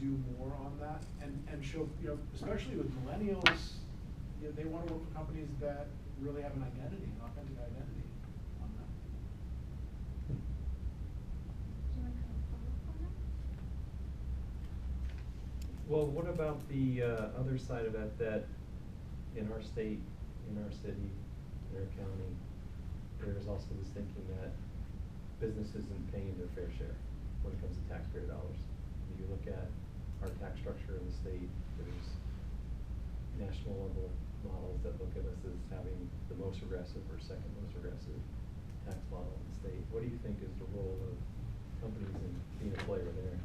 do more on that and show, especially with millennials, they want to work for companies that really have an identity, an authentic identity on that. Do you want to have a follow-up on that? Well, what about the other side of it, that in our state, in our city, in our county, there is also this thinking that business isn't paying their fair share when it comes to taxpayer dollars. If you look at our tax structure in the state, there's national level models that look at us as having the most aggressive or second most aggressive tax model in the state. What do you think is the role of companies in being a player there?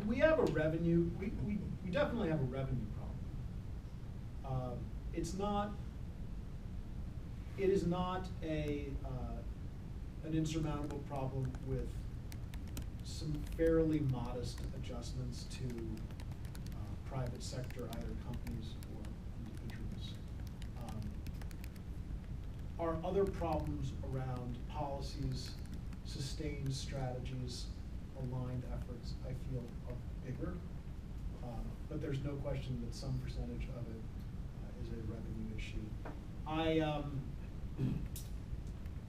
We have a revenue, we definitely have a revenue problem. It is not an insurmountable problem with some fairly modest adjustments to private sector, either companies or individuals. Our other problems around policies, sustained strategies, aligned efforts, I feel are bigger, but there's no question that some percentage of it is a revenue issue.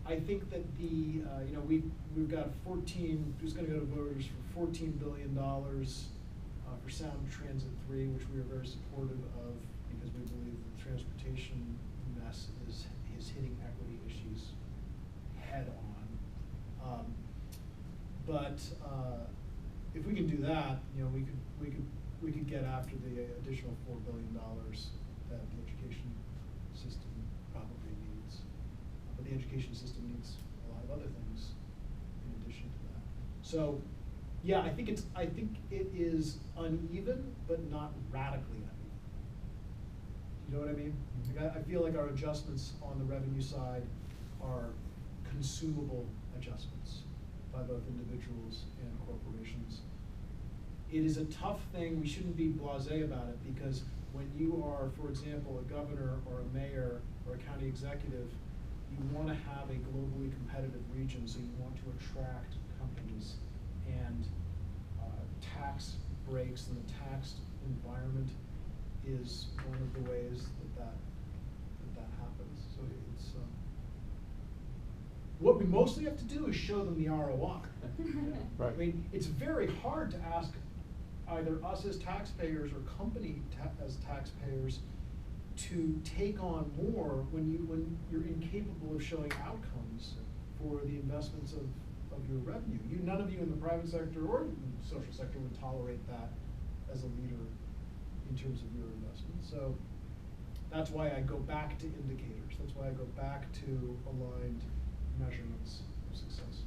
I think that we've got 14, who's going to go to voters for $14 billion for Sound Transit 3, which we are very supportive of because we believe the transportation mess is hitting equity issues head on. But if we can do that, we could get after the additional $4 billion that the education system probably needs. But the education system needs a lot of other things in addition to that. So, yeah, I think it is uneven, but not radically uneven. You know what I mean? Like I feel like our adjustments on the revenue side are consumable adjustments by both individuals and corporations. It is a tough thing. We shouldn't be blasé about it, because when you are, for example, a governor or a mayor or a county executive, you want to have a globally competitive region, so you want to attract companies, and tax breaks and the tax environment is one of the ways that happens. So it's what we mostly have to do is show them the ROI. Right. I mean, it's very hard to ask either us as taxpayers or company as taxpayers to take on more when you're incapable of showing outcomes for the investments of your revenue. None of you in the private sector or in the social sector would tolerate that as a leader in terms of your investment. So that's why I go back to indicators. That's why I go back to aligned measurements of success.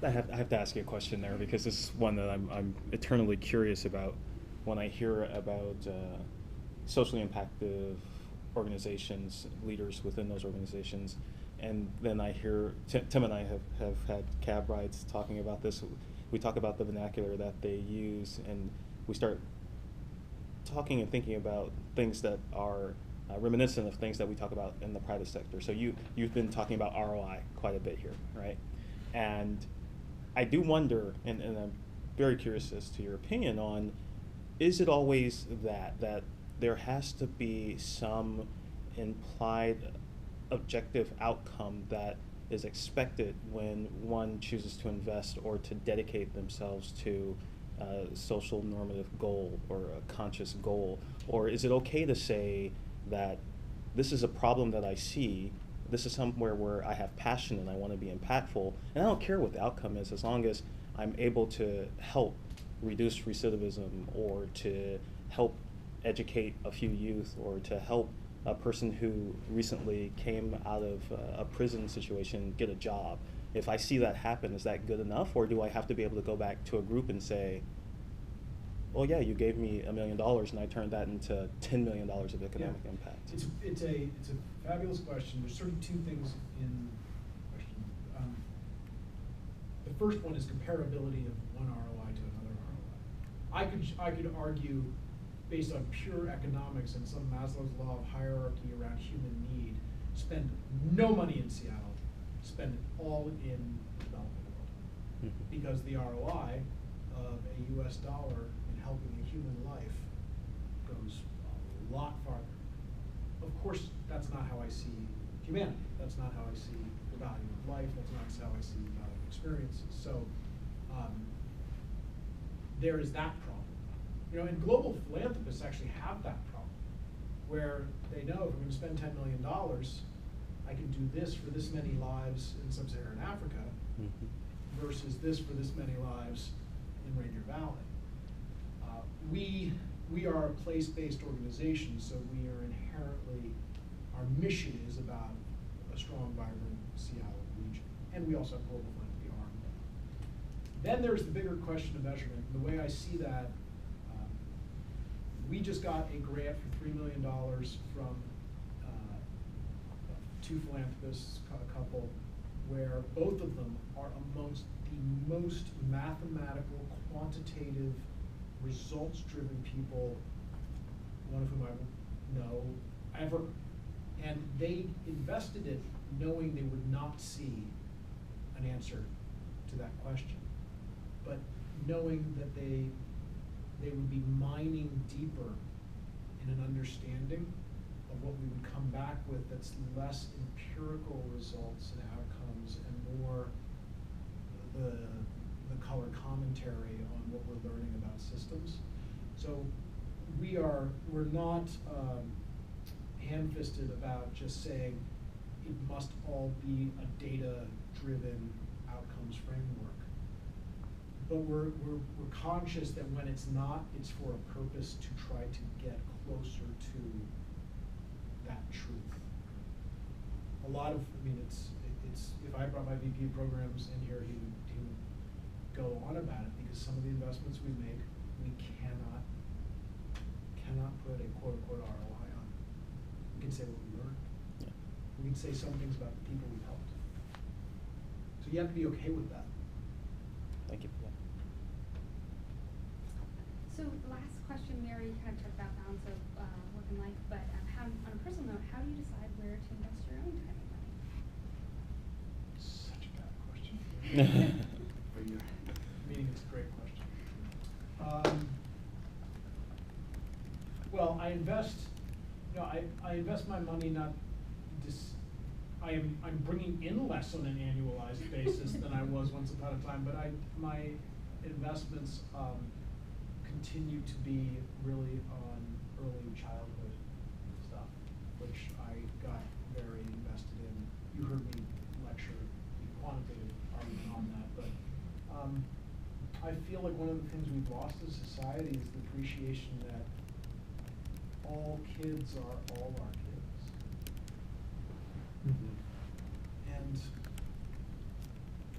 I have to ask you a question there, because this is one that I'm eternally curious about when I hear about socially impactful organizations, leaders within those organizations, and then I hear Tim and I have had cab rides talking about this. We talk about the vernacular that they use, and we start talking and thinking about things that are reminiscent of things that we talk about in the private sector. So you've been talking about ROI quite a bit here, right? And I do wonder, and I'm very curious as to your opinion on, is it always that there has to be some implied objective outcome that is expected when one chooses to invest or to dedicate themselves to a social normative goal or a conscious goal? Or is it okay to say that this is a problem that I see, this is somewhere where I have passion and I want to be impactful, and I don't care what the outcome is as long as I'm able to help reduce recidivism, or to help educate a few youth, or to help a person who recently came out of a prison situation get a job. If I see that happen, is that good enough, or do I have to be able to go back to a group and say, well, yeah, you gave me $1 million and I turned that into $10 million of economic impact? It's a fabulous question. There's sort of two things in the question. The first one is comparability of one ROI to another ROI. I could argue, based on pure economics and some Maslow's law of hierarchy around human need, spend no money in Seattle, spend it all in the developing world. Mhm. because the ROI of a US dollar in helping a human life goes a lot farther. Of course, that's not how I see humanity. That's not how I see the value of life. That's not how I see the value of experiences. So there is that problem. You know, and global philanthropists actually have that problem, where they know if I'm going to spend $10 million, I can do this for this many lives in sub-Saharan Africa Mhm. versus this for this many lives in Rainier Valley. We are a place-based organization, so we are inherently, our mission is about a strong, vibrant Seattle region. And we also have global philanthropy arm. Then there's the bigger question of measurement. The way I see that, we just got a grant for $3 million from two philanthropists, a couple, where both of them are amongst the most mathematical, quantitative, results-driven people, one of whom I know ever. And they invested it knowing they would not see an answer to that question, but knowing that they would be mining deeper in an understanding of what we would come back with that's less empirical results and outcomes and more the color commentary on what we're learning about systems. So we're not ham-fisted about just saying it must all be a data-driven outcomes framework. But we're conscious that when it's not, it's for a purpose to try to get closer to that truth. A lot of, I mean, it's if I brought my VP of programs in here, he would go on about it, because some of the investments we make, we cannot put a quote-unquote ROI on. We can say what we learned. Yeah. We can say some things about the people we've helped. So you have to be okay with that. Thank you for that. So last question, Mary, kind of talked about balance of work and life, but how, on a personal note, how do you decide where to invest your own time and money? Such a bad question. But yeah, meaning it's a great question. Well, I invest, you know, I invest my money not just, I'm bringing in less on an annualized basis than I was once upon a time, but my investments continue to be really on early childhood stuff, which I got very invested in. You heard me lecture the quantitative argument on that, but I feel like one of the things we've lost as a society is the appreciation that all kids are all our kids. Mm-hmm. And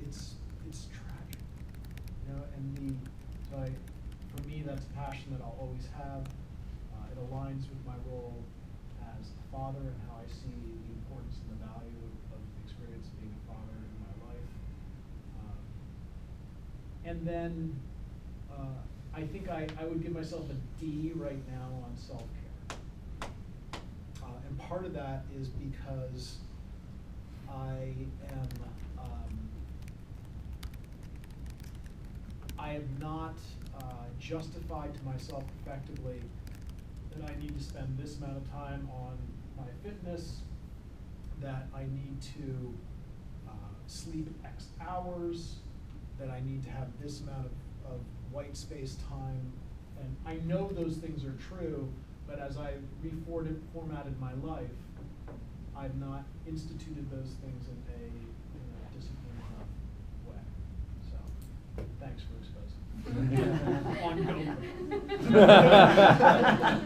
it's tragic, you know, and for me, that's a passion that I'll always have. It aligns with my role as a father and how I see the importance and the value of the experience of being a father in my life. And then I think I would give myself a D right now on self-care. And part of that is because I have not justified to myself effectively that I need to spend this amount of time on my fitness, that I need to sleep X hours, that I need to have this amount of white space time. And I know those things are true, but as I reformatted my life, I've not instituted those things in a disciplined enough way. So, thanks for exposing.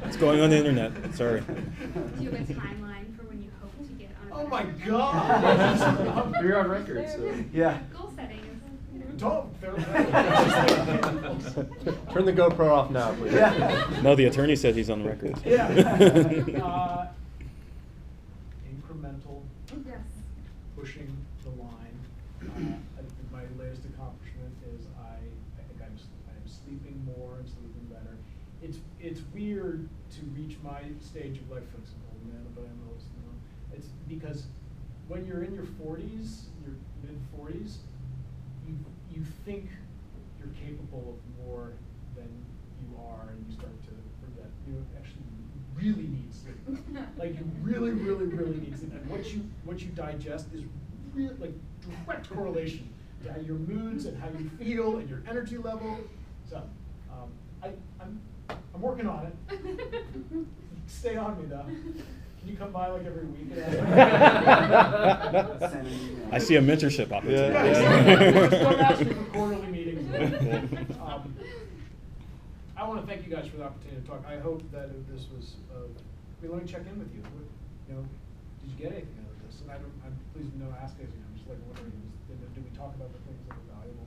It's going on the internet. Sorry. Do you have a timeline for when you hope to get on a Oh my better- God! You're on record, so. Yeah. Goal setting is. Don't. Turn the GoPro off now, please. Yeah. No, the attorney said he's on the record. Yeah. Incremental Yes. pushing the line. I think my latest accomplishment is I think I'm sleeping more and sleeping better. It's weird to reach my stage of life, folks, I'm an old man, but I'm always, you know, it's because when you're in your 40s, your mid-40s, you think you're capable of more than you are, and you start to forget you actually really need sleep. Like you really, really, really need sleep. And what you digest is real, like direct correlation to how your moods and how you feel and your energy level. So I'm working on it. Stay on me though. Can you come by like every week? I see a mentorship opportunity. Yeah. Don't ask me for quarterly meetings. I want to thank you guys for the opportunity to talk. I hope that if this was, let me check in with you. You know, did you get anything out of this? And please no ask us. I'm just like wondering, did we talk about the things that were valuable?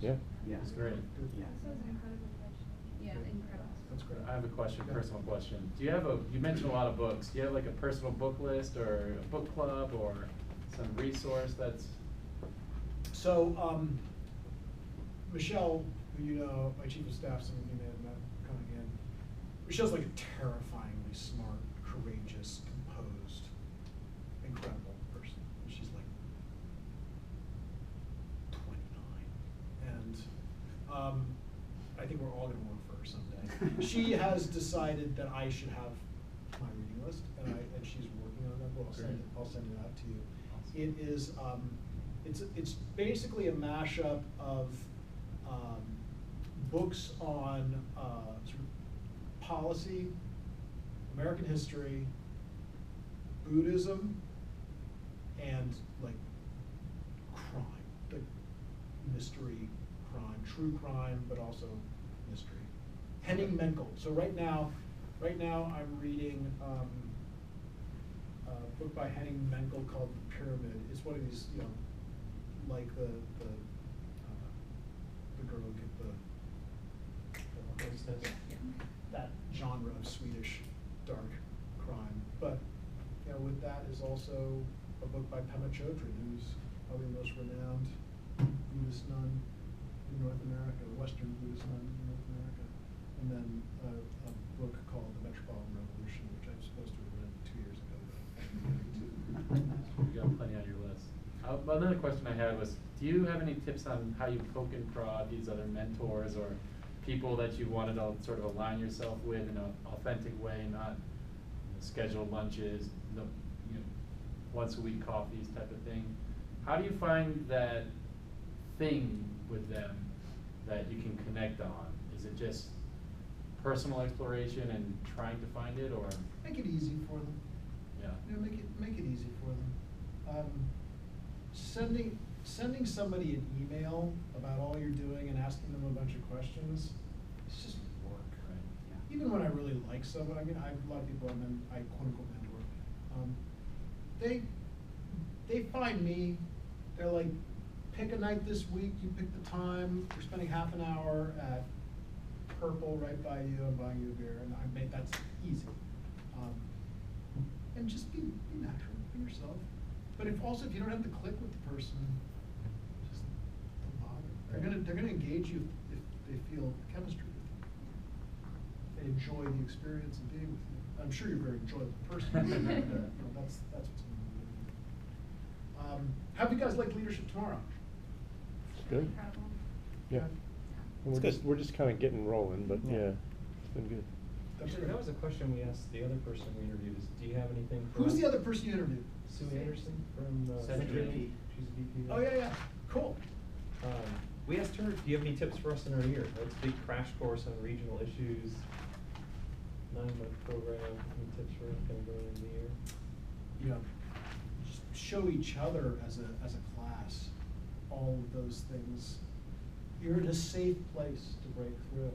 Yeah. Yeah. It's great. Yeah, so it's incredibly rich. Yeah, incredible. That's great. I have a question, Yeah. personal question. Do you have you mentioned a lot of books. Do you have like a personal book list or a book club or some resource that's? So, Michelle, who you know, my chief of staff, some of you may have met coming in. Michelle's like a terrifyingly smart, courageous, composed, incredible person. She's like 29. And I think we're all gonna work for her someday. She has decided that I should have my reading list, and she's working on that book. I'll send it out to you. It is, it's basically a mashup of books on sort of policy, American history, Buddhism, and like crime, like mystery crime, true crime, but also mystery. Henning Menkel. So right now I'm reading a book by Henning Menkel called The Pyramid. It's one of these, you know, like the girl who get that genre of Swedish dark crime. But you know, with that is also a book by Pema Chodron, who's probably the most renowned Buddhist nun in North America, Western Buddhist nun in North America. And then a book called The Metropolitan Revolution, which I'm supposed to have read 2 years ago. You got plenty on your list. Another question I had was, do you have any tips on how you poke and prod these other mentors or people that you wanted to sort of align yourself with in an authentic way, not scheduled lunches, once a week coffees type of thing? How do you find that thing with them that you can connect on? Is it just personal exploration and trying to find it, or? Make it easy for them. Yeah. You know, make it easy for them. Sending somebody an email about all you're doing and asking them a bunch of questions, it's just work. Right. Yeah. Even when I really like someone, I mean, I have a lot of people I quote unquote mentor. They find me. They're like, pick a night this week. You pick the time. We're spending half an hour at Purple right by you. I'm buying you a beer, and that's easy. And just be natural, be yourself. But if you don't have to click with the person, just don't bother. They're gonna engage you if they feel chemistry with you. They enjoy the experience of being with you. I'm sure you're a very enjoyable person. That's what's important. How do you guys like leadership tomorrow? Good. Incredible. Yeah. And we're just kind of getting rolling, but yeah, it's been good. Actually, that was a question we asked the other person we interviewed, is do you have anything for Who's us? the other person you interviewed? Sue Anderson from Century. Century. She's a VP. Oh, yeah, cool. We asked her, do you have any tips for us in our year? It's a big crash course on regional issues, 9-month program. Any tips for us kind of going into the year? You know, just show each other as a class all of those things. You're in a safe place to break through.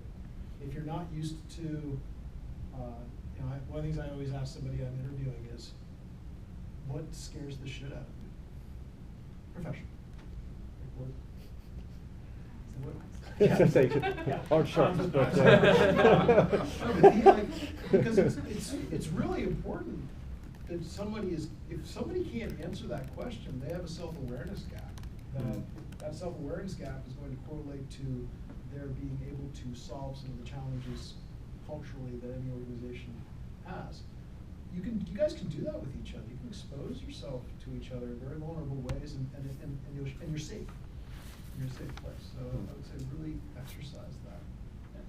If you're not used to, one of the things I always ask somebody I'm interviewing is, what scares the shit out of you? Profession. Hard shots, but because it's really important that if somebody can't answer that question, they have a self-awareness gap. That self-awareness gap is going to correlate to their being able to solve some of the challenges culturally that any organization has. You guys can do that with each other. You can expose yourself to each other in very vulnerable ways, and you're safe. you're a safe place. So I would say really exercise that.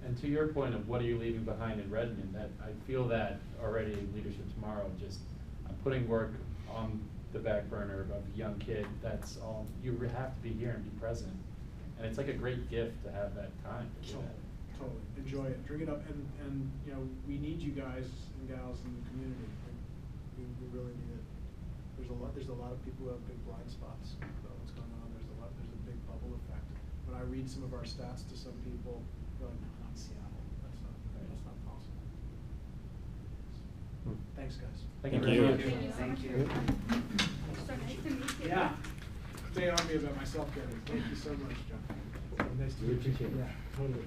And to your point of what are you leaving behind in Redmond, that I feel that already in Leadership Tomorrow, just I'm putting work on the back burner of a young kid, that's all, you have to be here and be present. And it's like a great gift to have that time to do that. Totally, enjoy it, drink it up, and, you know, we need you guys and gals in the community. We really need it. There's a lot of people who have big blind spots about what's going on. There's a big bubble effect. When I read some of our stats to some people, they're like, no, not Seattle, that's not possible. Thanks, guys. Thank you Thank very you. much. Thank you so much. So nice to meet you. Yeah. Stay on me about my self-getting. Thank you so much, John. Nice to meet you. appreciate it. Yeah, totally.